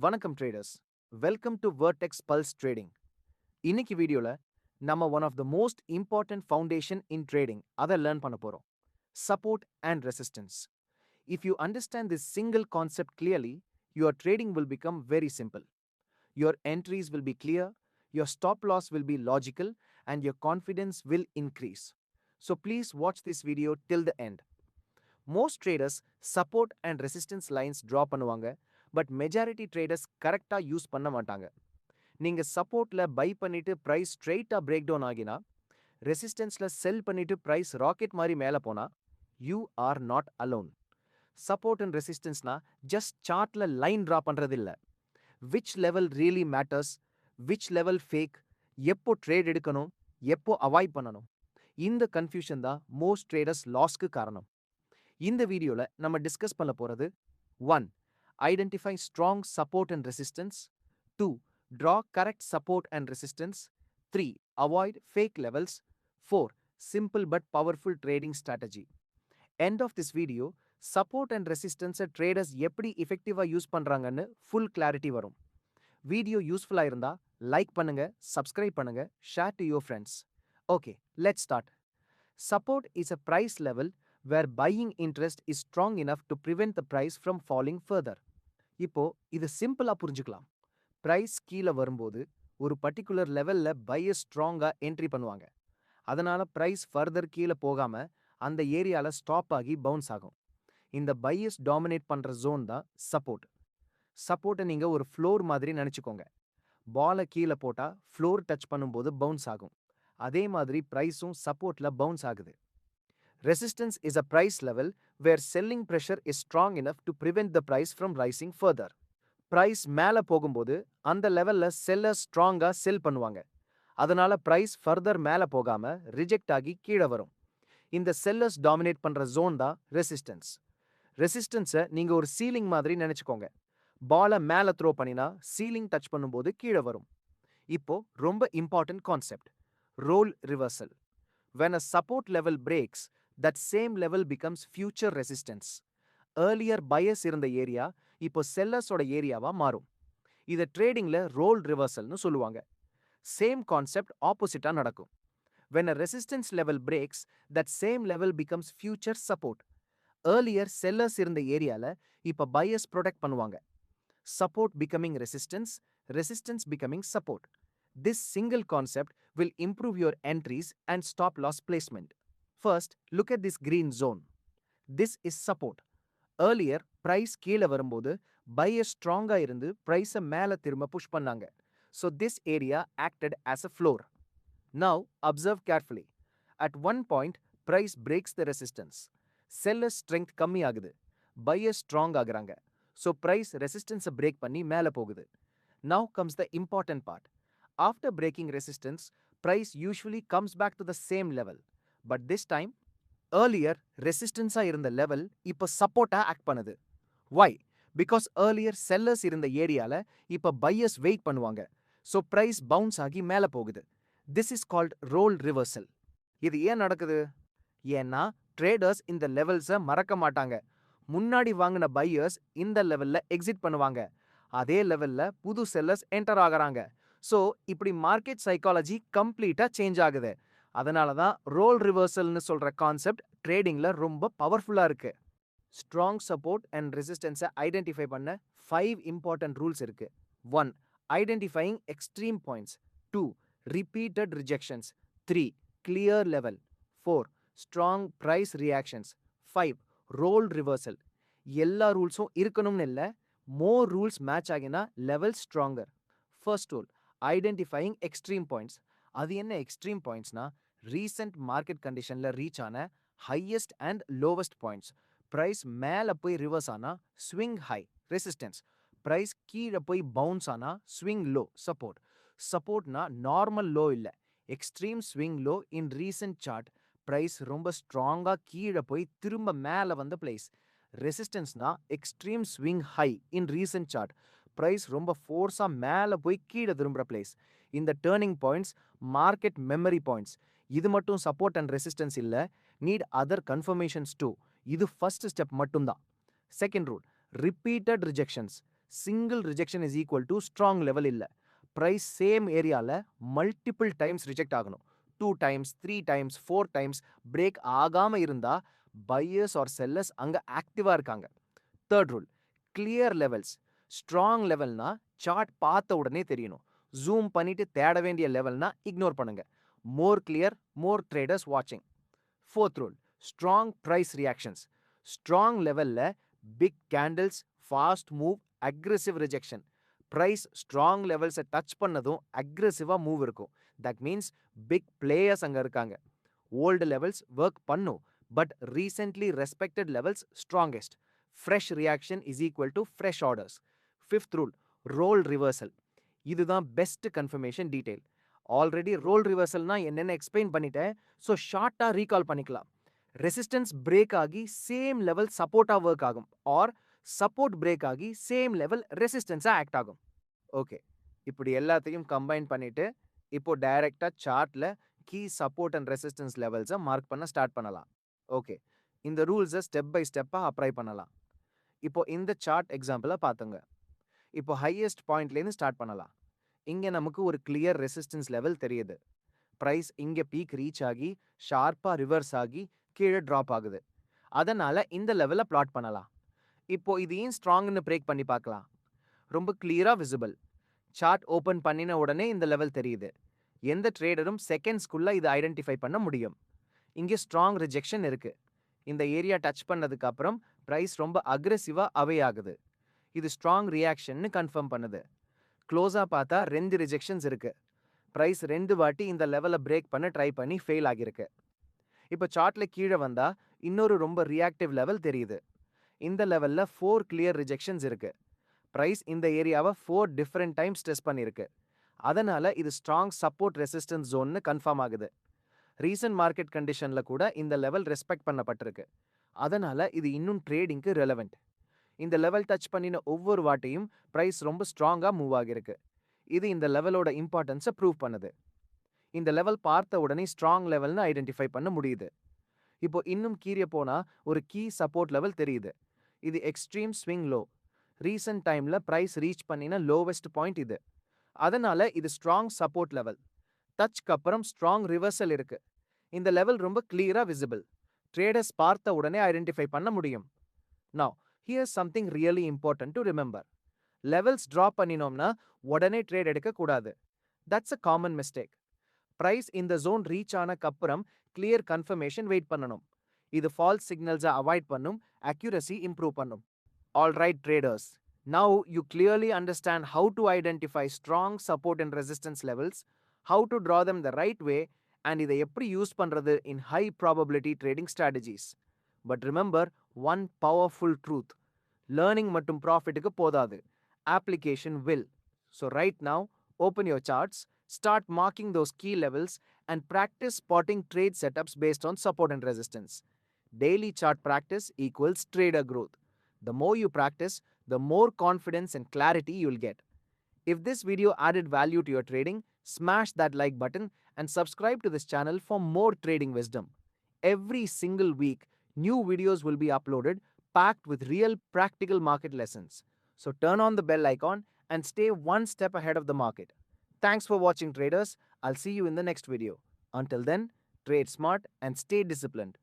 வணக்கம் traders. Welcome to Vertex Pulse Trading. இன்னைக்கு வீடியோல நம்ம one of the most important foundation in trading அதை learn பண்ண போறோம். Support and resistance. If you understand this single concept clearly, your trading will become very simple. Your entries will be clear, your stop loss will be logical, and your confidence will increase. So please watch this video till the end. Most traders support and resistance lines draw பண்ணுவாங்க, but majority traders கரெக்டா use பண்ண மாட்டாங்க. நீங்க சப்போர்ட்ல buy பண்ணிட்டு price ஸ்ட்ரெயிட்டா break down ஆகினா, ரெசிஸ்டன்ஸ்ல செல் பண்ணிட்டு பிரைஸ் ராக்கெட் மாதிரி மேல போனா, you are not alone. Support and ரெசிஸ்டன்ஸ்னா ஜஸ்ட் சார்ட்ல லைன் டிரா பண்றது இல்ல. Which level really matters, which level fake, எப்போ ட்ரேட் எடுக்கணும், எப்போ அவாய்ட் பண்ணணும், இந்த கன்ஃபியூஷன் தான் மோஸ்ட் ட்ரேடர்ஸ் லாஸ்க்கு காரணம். இந்த வீடியோல நம்ம டிஸ்கஸ் பண்ண போறது 1. Identify strong support and resistance. 2. Draw correct support and resistance. 3. Avoid fake levels. 4. Simple but powerful trading strategy. End of this video, support and resistance traders எப்படி effective-ஆ யூஸ் பண்றாங்கன்னு full clarity வரும். Video யூஸ்ஃபுல்லா இருந்தா like பண்ணுங்க, subscribe பண்ணுங்க, share to your friends. Okay, let's start. Support is a price level where buying interest is strong enough to prevent the price from falling further. இப்போ இது சிம்பிளா புரிஞ்சுக்கலாம். பிரைஸ் கீழே வரும்போது ஒரு பர்டிகுலர் லெவல்ல பையர்ஸ் ஸ்ட்ராங்கா என்ட்ரி பண்ணுவாங்க. அதனால பிரைஸ் ஃபர்தர் கீழே போகாம அந்த ஏரியால ஸ்டாப் ஆகி பவுன்ஸ் ஆகும். இந்த பையர்ஸ் டாமினேட் பண்ற ஜோன் தான் சப்போர்ட். சப்போர்ட்டை நீங்க ஒரு ஃப்ளோர் மாதிரி நினைச்சுக்கோங்க. பாலை கீழே போட்டா ஃப்ளோர் டச் பண்ணும்போது பவுன்ஸ் ஆகும். அதே மாதிரி பிரைஸும் சப்போர்ட்ல பவுன்ஸ் ஆகுது. Resistance is a price level where selling pressure is strong enough to prevent the price from rising further. Price மேல போகும்போது அந்த லெவல்ல செல்லர் ஸ்ட்ராங்கா செல் பண்ணுவாங்க. அதனால பிரைஸ் ஃபர்தர் மேல போகாம ரிஜெக்ட் ஆகி கீழே வரும். இந்த செல்லர்ஸ் டாமினேட் பண்ற ஜோன் தான் ரெசிஸ்டன்ஸ். ரெசிஸ்டன்ஸை நீங்க ஒரு சீலிங் மாதிரி நினைச்சுக்கோங்க. பாலை மேல த்ரோ பண்ணினா சீலிங் டச் பண்ணும்போது கீழே வரும். இப்போ ரொம்ப important concept, role reversal. When a support level breaks, that same level becomes future resistance. Earlier buyers இருந்த ஏரியா இப்போ செல்லர்ஸோட ஏரியாவா மாறும். இதை ட்ரேடிங்ல ரோல் ரிவர்சல்னு சொல்லுவாங்க. சேம் கான்செப்ட் ஆப்போசிட்டா நடக்கும். When a resistance level breaks, that same level becomes future support. Earlier sellers இருந்த ஏரியால இப்போ buyers ப்ரொடெக்ட் பண்ணுவாங்க. Support becoming resistance, resistance becoming support. This single concept will improve your entries and stop loss placement. First, look at this green zone. This is support. Earlier, price கீழே வரும்போது buyers ஸ்ட்ராங்கா இருந்து price மேல திரும்ப push பண்ணாங்க. So this area acted as a floor. Now, observe carefully. At one point, price breaks the resistance. Seller strength கம்மி ஆகுது. Buyers strong ஆகுறாங்க. So price resistance break பண்ணி மேல போகுது. Now comes the important part. After breaking resistance, price usually comes back to the same level. But this time, earlier resistance-ஆ இருந்த level இப்போ சப்போர்ட்டா act பண்ணுது. Why? Because earlier sellers இருந்த ஏரியால இப்போ buyers வெயிட் பண்ணுவாங்க. So price bounce ஆகி மேல போகுது. This is called role reversal. இது ஏன் நடக்குது? ஏன்னா ட்ரேடர்ஸ் இந்த லெவல்ஸை மறக்க மாட்டாங்க. முன்னாடி வாங்கின buyers இந்த லெவல்ல எக்ஸிட் பண்ணுவாங்க. அதே லெவல்ல புது செல்லர்ஸ் என்டர் ஆகுறாங்க. ஸோ இப்படி மார்க்கெட் சைக்காலஜி கம்ப்ளீட்டா சேஞ்ச் ஆகுது. அதனால தான் ரோல் ரிவர்சல்னு சொல்ற கான்செப்ட் ட்ரேடிங்ல ரொம்ப பவர்ஃபுல்லா இருக்கு. ஸ்ட்ராங் சப்போர்ட் அண்ட் ரெசிஸ்டன்ஸை ஐடென்டிஃபை பண்ண 5 இம்பார்ட்டன்ட் ரூல்ஸ் இருக்கு. 1. Identifying extreme points. 2. Repeated rejections. 3. Clear level. 4. Strong price reactions. 5. Role reversal. எல்லா ரூல்ஸும் இருக்கணும்னு இல்லை, மோர் ரூல்ஸ் மேட்ச் ஆகினா level stronger. First rule, identifying extreme points. அது என்ன எக்ஸ்ட்ரீம் பாயிண்ட்ஸ்னா, ரீசெண்ட் மார்க்கெட் கண்டிஷன்ல ரீச் ஆன highest and lowest points. Price மேல போய் ரிவர்ஸ் ஆனா ஸ்விங் ஹை ரெசிஸ்டன்ஸ். பிரைஸ் கீழே போய் பவுன்ஸ் ஆனா ஸ்விங் லோ சப்போர்ட். சப்போர்ட்னா நார்மல் லோ இல்ல, extreme swing low in recent chart. Price ரொம்ப ஸ்ட்ராங்கா கீழே போய் திரும்ப மேல வந்த பிளேஸ். ரெசிஸ்டன்ஸ்னா extreme swing high in recent chart. Price ரொம்ப ஃபோர்ஸா மேல போய் கீழே திரும்புற பிளேஸ். இந்த turning points market memory points. இது மட்டும் சப்போர்ட் அண்ட் ரெசிஸ்டன்ஸ் இல்ல, நீட் அதர் கன்ஃபர்மேஷன்ஸ் டூ. இது ஃபர்ஸ்ட் ஸ்டெப் மட்டும்தான். Second rule, repeated rejections. Single rejection is equal to strong level இல்லை. ப்ரைஸ் சேம் ஏரியாவில் மல்டிபிள் டைம்ஸ் ரிஜெக்ட் ஆகணும். 2 times, 3 times, 4 times break ஆகாமல் இருந்தால் பையர்ஸ் ஆர் செல்லர்ஸ் அங்கே ஆக்டிவாக இருக்காங்க. Third rule, clear levels. Strong லெவல்னா சார்ட் பார்த்த உடனே தெரியணும். ஜூம் பண்ணிட்டு தேட வேண்டிய லெவல்னா இக்னோர் பண்ணுங்க. மோர் கிளியர், மோர் ட்ரேடர்ஸ் வாட்சிங். Fourth rule, strong price reactions. Strong லெவலில் big candles, fast move, aggressive rejection. Price strong லெவல்ஸை டச் பண்ணதும் அக்ரெசிவாக மூவ் இருக்கும். தட் மீன்ஸ் பிக் பிளேயர்ஸ் அங்கே இருக்காங்க. ஓல்டு லெவல்ஸ் ஒர்க் பண்ணும், but recently respected levels strongest. Fresh reaction is equal to fresh orders. Fifth rule, role reversal. இதுதான் best confirmation detail. Already role ரிவர்சல்னா என்னென்ன எக்ஸ்பிளைன் பண்ணிட்டேன். ஸோ ஷார்ட்டாக recall பண்ணிக்கலாம். Resistance break ஆகி சேம் லெவல் சப்போர்ட்டாக work ஆகும், ஆர் சப்போர்ட் பிரேக் ஆகி சேம் லெவல் ரெசிஸ்டன்ஸாக ஆக்ட் ஆகும். ஓகே, இப்படி எல்லாத்தையும் கம்பைன் பண்ணிட்டு இப்போ டைரெக்டாக சார்ட்டில் கீ சப்போர்ட் அண்ட் ரெசிஸ்டன்ஸ் லெவல்ஸை மார்க் பண்ண ஸ்டார்ட் பண்ணலாம். ஓகே, இந்த ரூல்ஸை ஸ்டெப் பை ஸ்டெப்பாக அப்ளை பண்ணலாம். இப்போ இந்த சார்ட் எக்ஸாம்பிளை பார்த்துங்க. இப்போ ஹையஸ்ட் பாயிண்ட்லேருந்து ஸ்டார்ட் பண்ணலாம். இங்கே நமக்கு ஒரு கிளியர் ரெசிஸ்டன்ஸ் லெவல் தெரியுது. ப்ரைஸ் இங்கே பீக் ரீச் ஆகி ஷார்ப்பாக ரிவர்ஸ் ஆகி கீழே ட்ராப் ஆகுது. அதனால் இந்த லெவலை பிளாட் பண்ணலாம். இப்போ இது ஏன் ஸ்ட்ராங்னு பிரேக் பண்ணி பார்க்கலாம். ரொம்ப கிளியராக விசிபிள். சார்ட் ஓப்பன் பண்ணின உடனே இந்த லெவல் தெரியுது. எந்த ட்ரேடரும் செகண்ட்ஸ்குள்ளே இதை ஐடென்டிஃபை பண்ண முடியும். இங்கே ஸ்ட்ராங் ரிஜெக்ஷன் இருக்குது. இந்த ஏரியா டச் பண்ணதுக்கு அப்புறம் ப்ரைஸ் ரொம்ப அக்ரெசிவாக அவே ஆகுது. இது ஸ்ட்ராங் ரியாக்ஷன்னு கன்ஃபார்ம் பண்ணுது. க்ளோஸாக பார்த்தா 2 ரிஜெக்ஷன்ஸ் இருக்குது. ப்ரைஸ் 2 வாட்டி இந்த லெவலை பிரேக் பண்ண ட்ரை பண்ணி ஃபெயில் ஆகியிருக்கு. இப்போ சார்ட்டில் கீழே வந்தால் இன்னொரு ரொம்ப ரியாக்டிவ் லெவல் தெரியுது. இந்த லெவலில் 4 கிளியர் ரிஜெக்ஷன்ஸ் இருக்குது. ப்ரைஸ் இந்த ஏரியாவை 4 டிஃப்ரெண்ட் டைம்ஸ் டெஸ்ட் பண்ணியிருக்கு. அதனால் இது ஸ்ட்ராங் சப்போர்ட் ரெசிஸ்டன்ஸ் ஜோன்னு கன்ஃபார்ம் ஆகுது. ரீசன்ட் மார்க்கெட் கண்டிஷனில் கூட இந்த லெவல் ரெஸ்பெக்ட் பண்ணப்பட்டிருக்கு. அதனால் இது இன்னும் ட்ரேடிங்க்கு ரெலவெண்ட். இந்த லெவல் டச் பண்ணின ஒவ்வொரு வாட்டியும் ப்ரைஸ் ரொம்ப ஸ்ட்ராங்காக மூவ் ஆகிருக்கு. இது இந்த லெவலோட இம்பார்ட்டன்ஸை ப்ரூவ் பண்ணுது. இந்த லெவல் பார்த்த உடனே ஸ்ட்ராங் லெவல்னு ஐடென்டிஃபை பண்ண முடியுது. இப்போ இன்னும் கீழே போனால் ஒரு கீ சப்போர்ட் லெவல் தெரியுது. இது எக்ஸ்ட்ரீம் ஸ்விங் லோ. ரீசன்ட் டைமில் ப்ரைஸ் ரீச் பண்ணின லோவெஸ்ட் பாயிண்ட் இது. அதனால் இது ஸ்ட்ராங் சப்போர்ட் லெவல். டச்க்கு அப்புறம் ஸ்ட்ராங் ரிவர்சல் இருக்கு. இந்த லெவல் ரொம்ப கிளியராக விசிபிள். ட்ரேடர்ஸ் பார்த்த உடனே ஐடென்டிஃபை பண்ண முடியும். Now here's something really important to remember. Levels drop பண்ணினோம்னா உடனே ட்ரேட் எடுக்கக்கூடாது. That's a common mistake. Price இந்த ஜோன் ரீச் ஆனக்கப்புறம் கிளியர் கன்ஃபர்மேஷன் வெயிட் பண்ணணும். இது ஃபால்ஸ் சிக்னல்ஸை அவாய்ட் பண்ணும், அக்யூரசி இம்ப்ரூவ் பண்ணும். All right, traders. Now you clearly understand how to identify strong support and resistance levels, how to draw them the right way, and இதை எப்படி use பண்றது in high probability trading strategies. But remember one powerful truth. Learning மட்டும் profitக்கு போதாது. Application will. So right now, open your charts, start marking those key levels, and practice spotting trade setups based on support and resistance. Daily chart practice equals trader growth. The more you practice, the more confidence and clarity you'll get. If this video added value to your trading, smash that like button and subscribe to this channel for more trading wisdom. Every single week, new videos will be uploaded packed with real practical market lessons. So turn on the bell icon and stay one step ahead of the market. Thanks for watching, traders. I'll see you in the next video. Until then, trade smart and stay disciplined.